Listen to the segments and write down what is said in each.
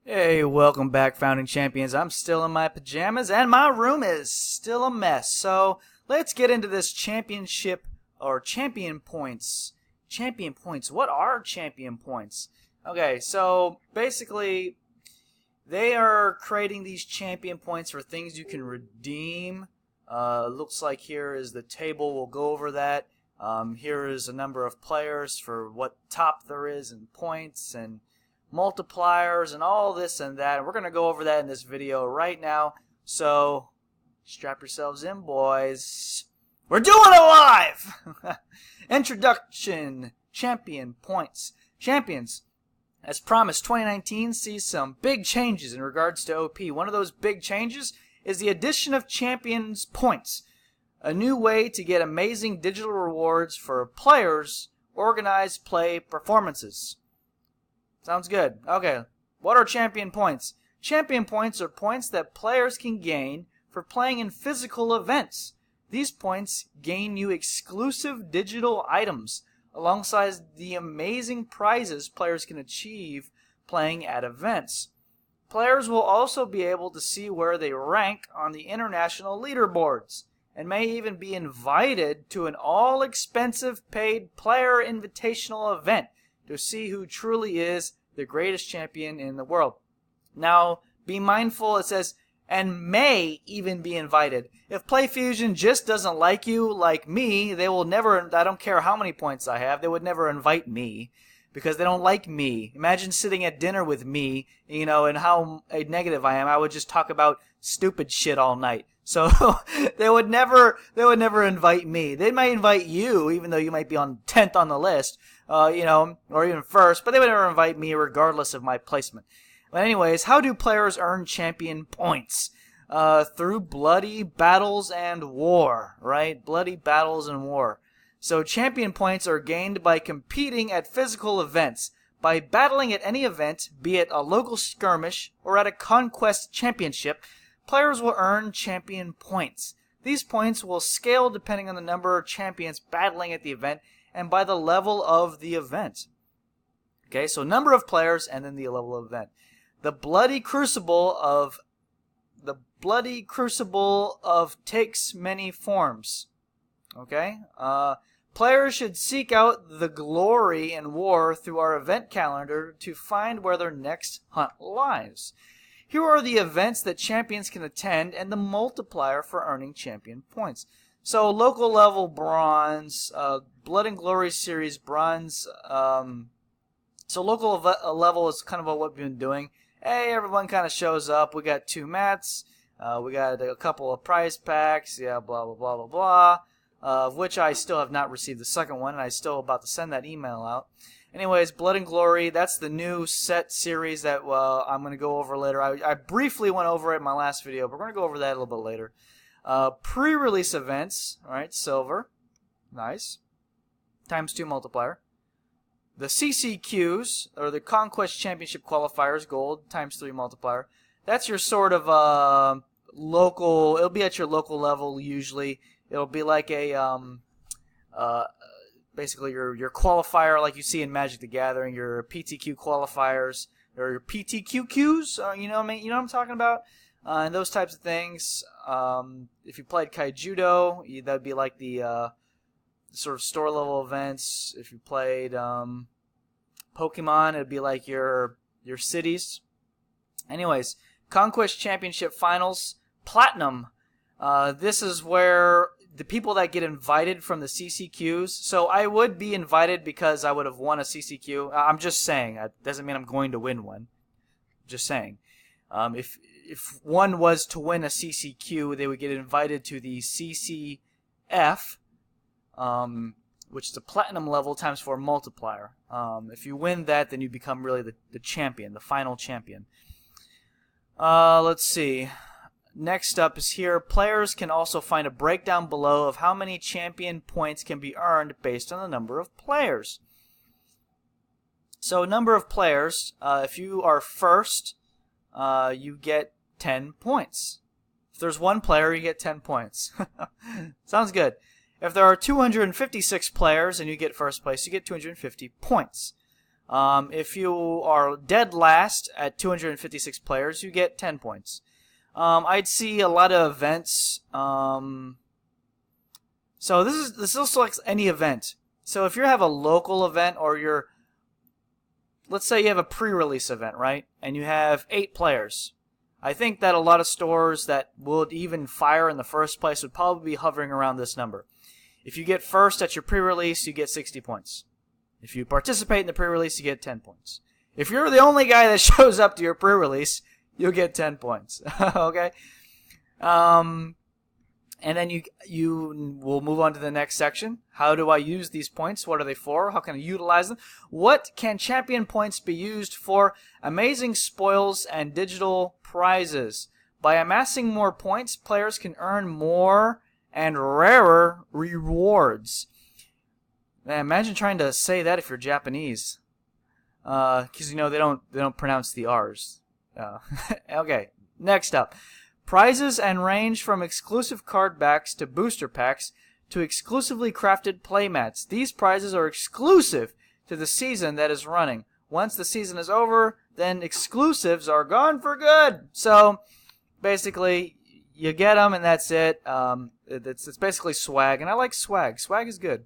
Hey, welcome back, Founding Champions. I'm still in my pajamas, and my room is still a mess. So let's get into this championship or champion points. Champion points. What are champion points? Okay, so basically, they are creating these champion points for things you can redeem. Looks like here is the table. We'll go over that. Here is a number of players for what top there is in points and multipliers and all this and that. And we're going to go over that in this video right now. So strap yourselves in, boys. We're doing it live! Introduction. Champion points. Champions. As promised, 2019 sees some big changes in regards to OP. One of those big changes is the addition of Champions points. A new way to get amazing digital rewards for players' organized play performances. Sounds good. Okay, what are champion points? Champion points are points that players can gain for playing in physical events. These points gain you exclusive digital items alongside the amazing prizes players can achieve playing at events. Players will also be able to see where they rank on the international leaderboards and may even be invited to an all-expensive paid player invitational event to see who truly is the greatest champion in the world. Now, be mindful, it says, and may even be invited. If PlayFusion just doesn't like you, like me, they will never, I don't care how many points I have, they would never invite me because they don't like me. Imagine sitting at dinner with me, and how negative I am. I would just talk about stupid shit all night. So they would never invite me. They might invite you, even though you might be on 10th on the list, or even first, but they would never invite me regardless of my placement. But anyways, how do players earn champion points? Through bloody battles and war, right? Bloody battles and war. So champion points are gained by competing at physical events. By battling at any event, be it a local skirmish or at a conquest championship, players will earn champion points. These points will scale depending on the number of champions battling at the event and by the level of the event. Okay, so number of players and then the level of event. The bloody crucible of takes many forms. Okay? Players should seek out the glory in war through our event calendar to find where their next hunt lies. Here are the events that champions can attend and the multiplier for earning champion points. So local level bronze, Blood and Glory series bronze. So local level is kind of what we've been doing. Hey, everyone kind of shows up. We got 2 mats. We got a couple of prize packs. Yeah, blah, blah, blah, blah, blah. Of which I still have not received the second one, and I'm still about to send that email out. Anyways, Blood and Glory, that's the new set series that I'm going to go over later. I briefly went over it in my last video, but we're going to go over that a little bit later. Pre-release events, all right, silver. Nice. ×2 multiplier. The CCQs, or the Conquest Championship Qualifiers, gold, ×3 multiplier. That's your sort of local, it'll be at your local level usually. It'll be like a, basically your qualifier like you see in Magic the Gathering, your PTQ qualifiers, or your PTQQs, you know what I'm talking about? And those types of things. If you played Kaijudo, that'd be like the sort of store level events. If you played Pokemon, it'd be like your cities. Anyways, Conquest Championship Finals, Platinum. This is where the people that get invited from the CCQs, so I would be invited because I would have won a CCQ. I'm just saying. That doesn't mean I'm going to win one. Just saying. If one was to win a CCQ, they would get invited to the CCF, which is the platinum level ×4 multiplier. If you win that, then you become really the champion, the final champion. Let's see. Next up is here. Players can also find a breakdown below of how many champion points can be earned based on the number of players. So number of players, if you are first, you get 10 points. If there's one player, you get 10 points. Sounds good. If there are 256 players and you get first place, you get 250 points. If you are dead last at 256 players, you get 10 points. I'd see a lot of events. So this also like any event. So if you have a local event or let's say you have a pre-release event, right? And you have 8 players. I think that a lot of stores that would even fire in the first place would probably be hovering around this number. If you get first at your pre-release, you get 60 points. If you participate in the pre-release, you get 10 points. If you're the only guy that shows up to your pre-release, you'll get 10 points. Okay? And then you will move on to the next section. How do I use these points? What are they for? How can I utilize them? What can champion points be used for? Amazing spoils and digital prizes. By amassing more points, players can earn more and rarer rewards. Man, imagine trying to say that if you're Japanese, because they don't pronounce the R's. Okay, next up. Prizes and range from exclusive card backs to booster packs to exclusively crafted playmats. These prizes are exclusive to the season that is running. Once the season is over, then exclusives are gone for good. So, basically, you get them and that's it. It's basically swag, and I like swag. Swag is good.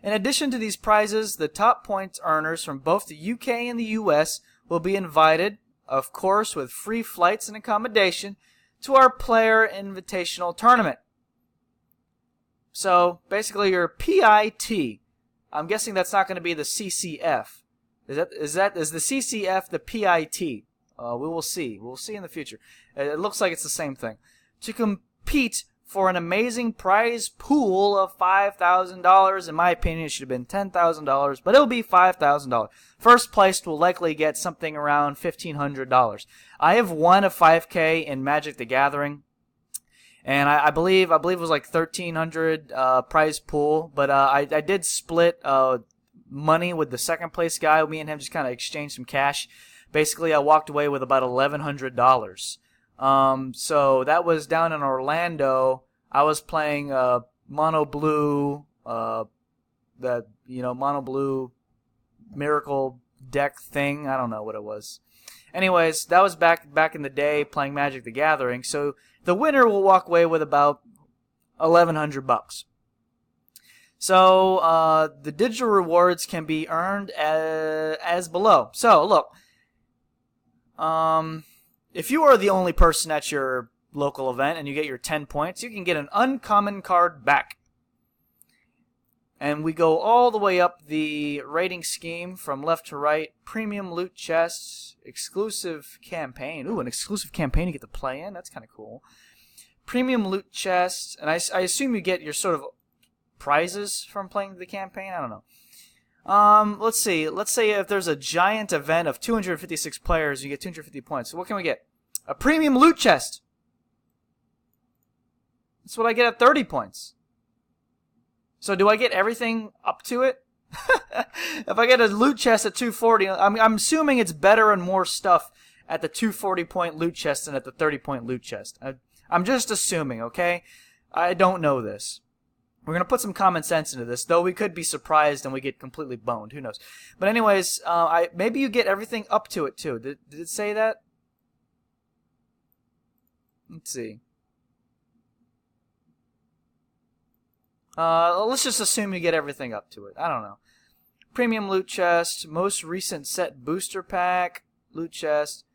In addition to these prizes, the top points earners from both the UK and the US will be invited, of course with free flights and accommodation, to our player invitational tournament. So, basically your PIT. I'm guessing that's not going to be the CCF. Is the CCF the PIT? We will see. We'll see in the future. It looks like it's the same thing. To compete for an amazing prize pool of $5,000. In my opinion, it should have been $10,000, but it'll be $5,000. First place will likely get something around $1,500. I have won a 5K in Magic the Gathering, and I believe it was like $1,300 prize pool, but I did split money with the second place guy. Me and him just kind of exchanged some cash. Basically, I walked away with about $1,100. So that was down in Orlando. I was playing mono blue, mono blue miracle deck thing. I don't know what it was. Anyways, that was back in the day playing Magic the Gathering. So the winner will walk away with about $1,100. So the digital rewards can be earned as below. So look, if you are the only person at your local event and you get your 10 points, you can get an uncommon card back. And we go all the way up the rating scheme from left to right. Premium loot chests, exclusive campaign. Ooh, an exclusive campaign you get to play in. That's kind of cool. Premium loot chests, and I assume you get your sort of prizes from playing the campaign. I don't know. Let's see. Let's say if there's a giant event of 256 players, you get 250 points. So what can we get? A premium loot chest. That's what I get at 30 points. So do I get everything up to it? If I get a loot chest at 240, I'm assuming it's better and more stuff at the 240 point loot chest than at the 30 point loot chest. I'm just assuming, okay? I don't know this. We're going to put some common sense into this, though we could be surprised and we get completely boned. Who knows? But anyways, maybe you get everything up to it, too. Did it say that? Let's see. Let's just assume you get everything up to it. I don't know. Premium loot chest, most recent set booster pack, loot chest.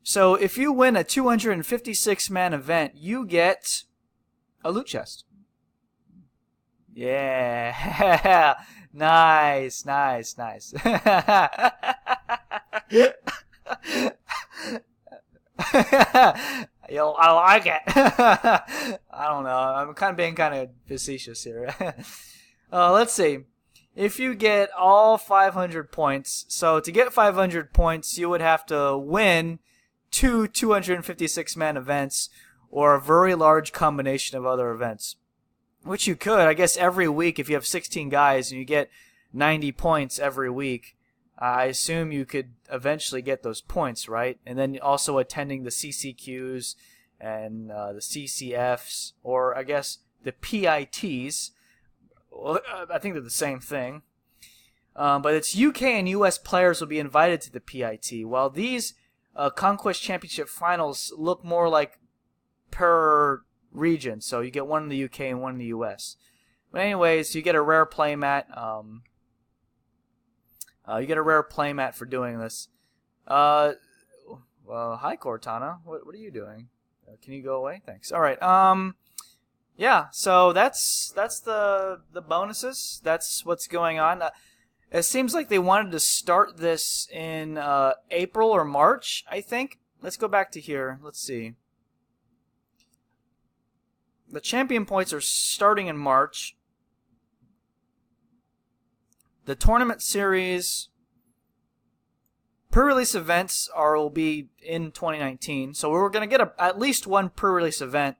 So if you win a 256-man event, you get a loot chest. Yeah. Nice. I like it. I don't know. I'm kind of being kind of facetious here. Let's see. If you get all 500 points, so to get 500 points, you would have to win 2 256-man events or a very large combination of other events. Which you could, I guess, every week if you have 16 guys and you get 90 points every week. I assume you could eventually get those points, right? And then also attending the CCQs and the CCFs, or I guess the PITs. Well, I think they're the same thing. But it's UK and US players will be invited to the PIT, while these Conquest Championship finals look more like per region. So you get one in the UK and one in the US. But anyways, you get a rare playmat. You get a rare playmat for doing this. Well, hi Cortana. What are you doing? Can you go away? Thanks. All right. Yeah. So that's the bonuses. That's what's going on. It seems like they wanted to start this in April or March, I think. Let's go back to here. Let's see. The champion points are starting in March. The tournament series pre-release events will be in 2019. So we're going to get at least one pre-release event.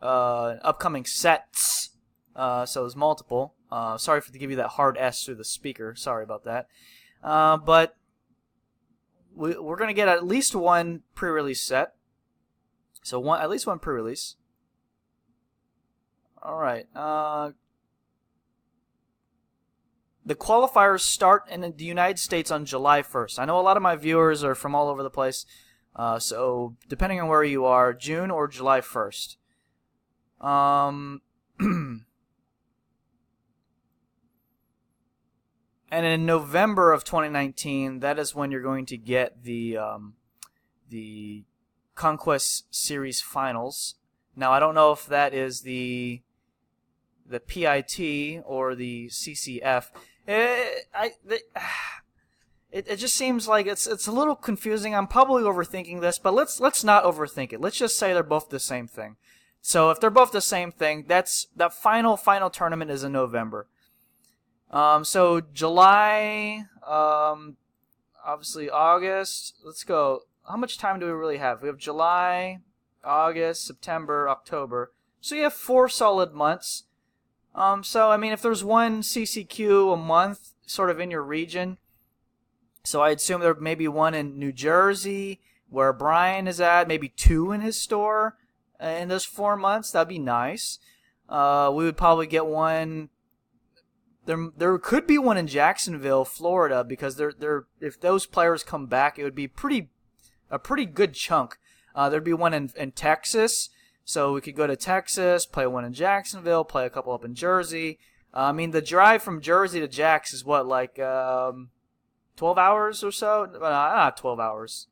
Upcoming sets. So there's multiple. Sorry to give you that hard S through the speaker. Sorry about that. But we're going to get at least one pre-release set. So at least one pre-release. All right. The qualifiers start in the United States on July 1st. I know a lot of my viewers are from all over the place. So depending on where you are, June or July 1st. And in November of 2019, that is when you're going to get the Conquest Series Finals. Now, I don't know if that is the PIT or the CCF. It just seems like it's a little confusing. I'm probably overthinking this, but let's not overthink it. Let's just say they're both the same thing. So if they're both the same thing, that final tournament is in November. So July, obviously August. Let's go. How much time do we really have? We have July, August, September, October. So you have 4 solid months. So I mean, if there's one CCQ a month, sort of in your region, so I assume there may be one in New Jersey where Brian is at, maybe 2 in his store in those 4 months. That'd be nice. We would probably get one. There could be one in Jacksonville, Florida, because if those players come back, it would be a pretty good chunk. There'd be one in Texas, so we could go to Texas, play one in Jacksonville, play a couple up in Jersey. I mean, the drive from Jersey to Jax is what, like 12 hours or so? Not 12 hours.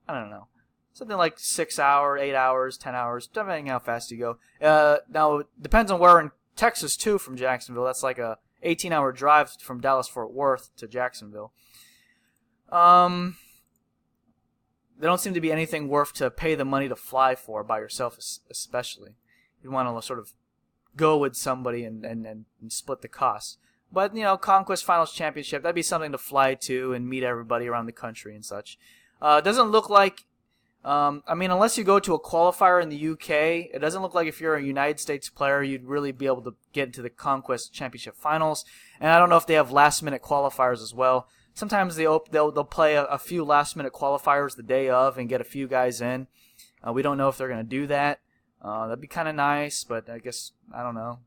I don't know. Something like 6 hours, 8 hours, 10 hours, depending how fast you go. Now, it depends on where in Texas, too, from Jacksonville. That's like a 18-hour drive from Dallas-Fort Worth to Jacksonville. There don't seem to be anything worth to pay the money to fly for by yourself, especially. You want to sort of go with somebody and split the cost. But, Conquest Finals Championship, that'd be something to fly to and meet everybody around the country and such. It doesn't look like, unless you go to a qualifier in the UK, it doesn't look like if you're a United States player, you'd really be able to get into the Conquest Championship Finals. And I don't know if they have last-minute qualifiers as well. Sometimes they'll play a few last-minute qualifiers the day of and get a few guys in. We don't know if they're going to do that. That'd be kind of nice, but I guess, I don't know.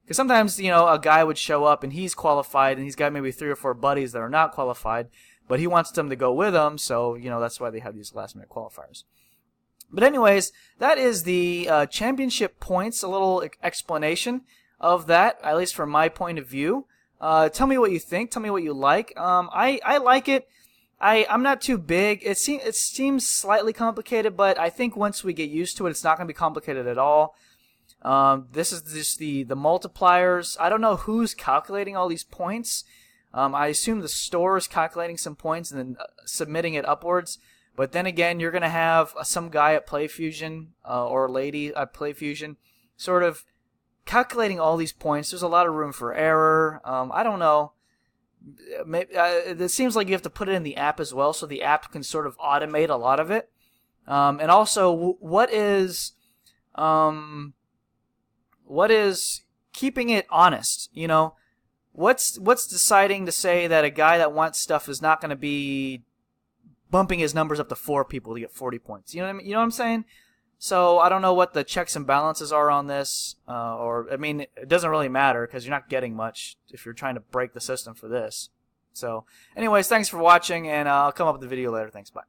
Because sometimes, a guy would show up and he's qualified and he's got maybe 3 or 4 buddies that are not qualified, but he wants them to go with him, so, that's why they have these last-minute qualifiers. But anyways, that is the championship points, a little explanation of that, at least from my point of view. Tell me what you think. Tell me what you like. I like it. I'm not too big. It seems slightly complicated, but I think once we get used to it, it's not going to be complicated at all. This is just the multipliers. I don't know who's calculating all these points. I assume the store is calculating some points and then submitting it upwards. But then again, you're going to have some guy at PlayFusion or a lady at PlayFusion sort of calculating all these points. There's a lot of room for error. I don't know. Maybe, it seems like you have to put it in the app as well, so the app can sort of automate a lot of it. And also, what is keeping it honest? What's deciding to say that a guy that wants stuff is not going to be bumping his numbers up to 4 people to get 40 points? You know what I mean? You know what I'm saying? So I don't know what the checks and balances are on this, or I mean, it doesn't really matter because you're not getting much if you're trying to break the system for this. So anyways, thanks for watching, and I'll come up with a video later. Thanks, bye.